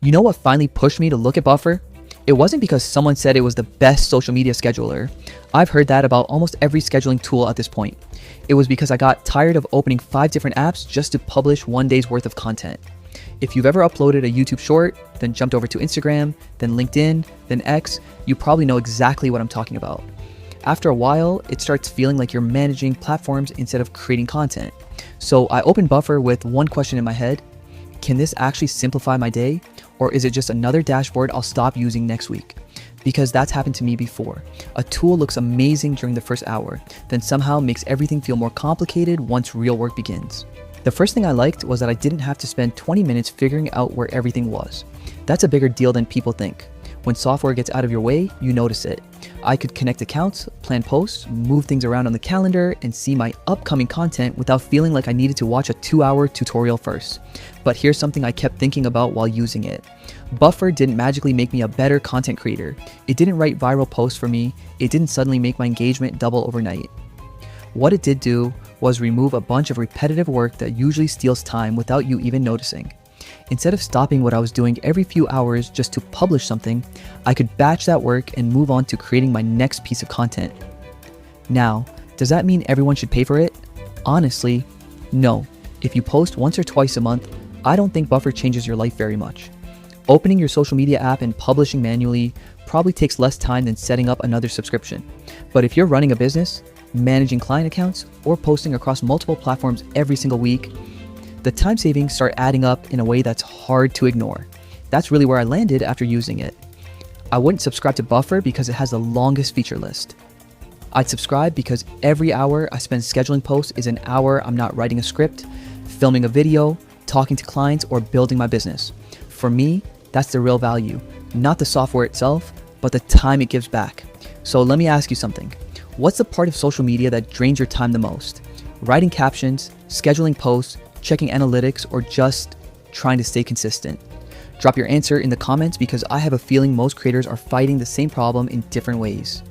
You know what finally pushed me to look at Buffer? It wasn't because someone said it was the best social media scheduler. I've heard that about almost every scheduling tool at this point. It was because I got tired of opening 5 different apps just to publish one day's worth of content. If you've ever uploaded a YouTube short, then jumped over to Instagram, then LinkedIn, then X, you probably know exactly what I'm talking about. After a while, it starts feeling like you're managing platforms instead of creating content. So I opened Buffer with one question in my head: can this actually simplify my day? Or is it just another dashboard I'll stop using next week? Because that's happened to me before. A tool looks amazing during the first hour, then somehow makes everything feel more complicated once real work begins. The first thing I liked was that I didn't have to spend 20 minutes figuring out where everything was. That's a bigger deal than people think. When software gets out of your way, you notice it. I could connect accounts, plan posts, move things around on the calendar, and see my upcoming content without feeling like I needed to watch a 2-hour tutorial first. But here's something I kept thinking about while using it. Buffer didn't magically make me a better content creator. It didn't write viral posts for me. It didn't suddenly make my engagement double overnight. What it did do was remove a bunch of repetitive work that usually steals time without you even noticing. Instead of stopping what I was doing every few hours just to publish something, I could batch that work and move on to creating my next piece of content. Now, does that mean everyone should pay for it? Honestly, no. If you post once or twice a month, I don't think Buffer changes your life very much. Opening your social media app and publishing manually probably takes less time than setting up another subscription. But if you're running a business, managing client accounts, or posting across multiple platforms every single week, the time savings start adding up in a way that's hard to ignore. That's really where I landed after using it. I wouldn't subscribe to Buffer because it has the longest feature list. I'd subscribe because every hour I spend scheduling posts is an hour I'm not writing a script, filming a video, talking to clients, or building my business. For me, that's the real value, not the software itself, but the time it gives back. So let me ask you something. What's the part of social media that drains your time the most? Writing captions, scheduling posts, checking analytics, or just trying to stay consistent? Drop your answer in the comments because I have a feeling most creators are fighting the same problem in different ways.